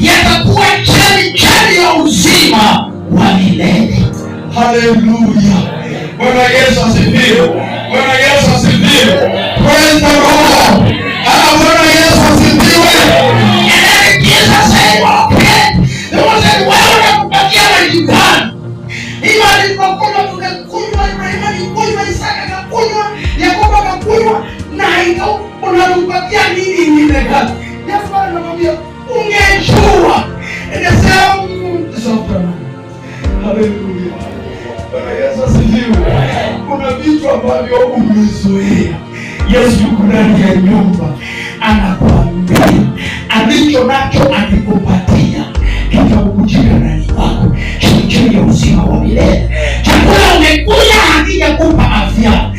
yatakuwa chemchemi ya uzima wa milele. Haleluya! Bwana Yesu asifiwe! Bwana Yesu asifiwe! Praise the Lord! Bwana Yesu asifiwe! And Jesus said, okay, there was a well of kupatia maji gani? Ima alipokunywa tukakunywa, Ibrahimu alikunywa, Isaka akakunywa, Yakobo akakunywa, na unatupatia nini ingine gani? Yesu anamwambia ungejua. Inasema haleluya. Bwana Yesu asifiwe. Kuna vitu ambavyo umezoea. Yesu yuko ndani ya nyumba anakuambia alicho nacho akikupatia kitakujia ndani yako, chemchemi ya uzima wa milele. Chakula umekula hakijakupa afya.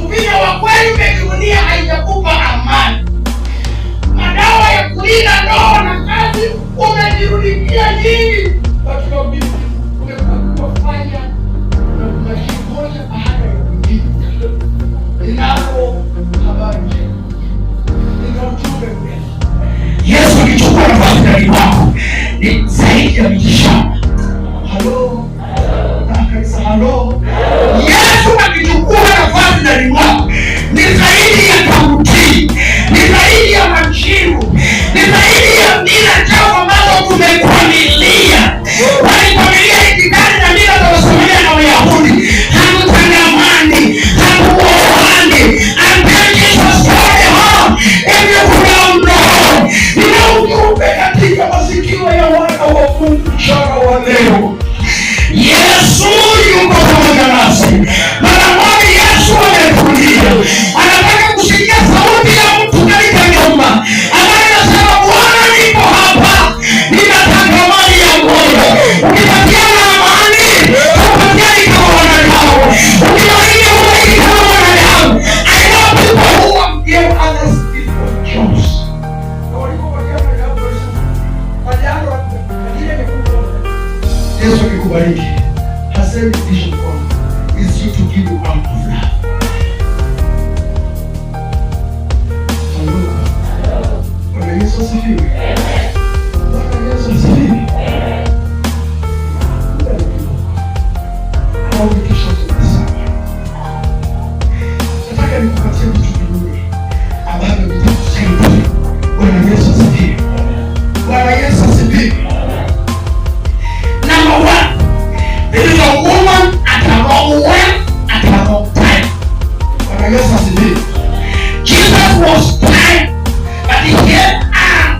Mpira wa kweli umejivunia haijakupa amani. Madawa ya kulinda ndoa na kazi umejirudia nyingi. Katika vitu umekuwa kufanya na unajimoja baada ya kujibu. Inalo habari njema. Ina ujumbe mwema. Yesu akichukua nafasi ndani wako ni zaidi ya mitishamba. Halo. Kanisa halo. Yesu akichukua nafasi ndani wako ni zaidi ya kamutii, ni zaidi ya majibu, ni zaidi ya mila chao ambazo tumekwamilia. Walikwamilia itikadi na mila za Wasamaria na Wayahudi. Hakutangamani, hakuoani. Nina ujumbe katika masikio ya wana wa Mungu mchana wa leo. Yesu yuko pamoja nasi. Mara moja Yesu amekuja. Anataka kusikia sauti ya mtu katika nyumba ambaye anasema Bwana nipo hapa. Ninataka amani ya moyo. Ukipatiana amani, upatiani kama wanadamu. Ukiwaida uwaidi kama wanadamu. I know people who have given others people jobs. Yesu akikubariki, hasemi isho kwamba is you to give out of love. Haleluya. Bwana Yesu asifiwe. Bwana Yesu asifiwe. Au nikisha tunasema. Nataka nikupatie vitu vingi ambavyo vitakusaidia. Bwana Yesu asifiwe. Bwana Yesu asifiwe. Number one, there is a woman at a wrong way at a wrong time. Bwana Yesu asifiwe. Jesus was tired, but he came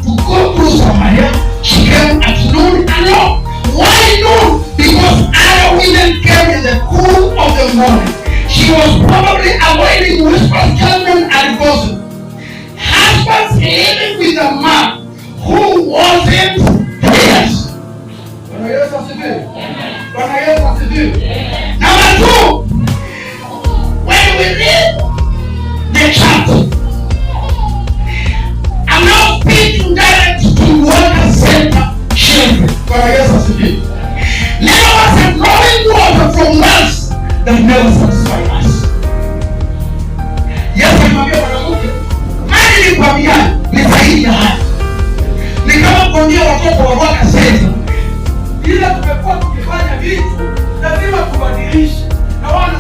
to go through Samaria. She came at noon alone. Why noon? Because other women came in the cool of the morning. She was probably avoiding whispers, judgment, and gossip. Husbands living with a man who wasn't theirs. Bwana Yesu asifiwe. Bwana Yesu asifiwe. Number two, when we read the chapter, I'm now speaking direct to water center children. Bwana Yesu asifiwe. None of us are drawing water from wells that never satisfy us. Yesu alimwambia mwanamke, maji ni kwa mia, ni zaidi ya haya. Ni kama kuambia watoto wa water center, ila tumekuwa tukifanya vitu lazima tubadilishe, na wana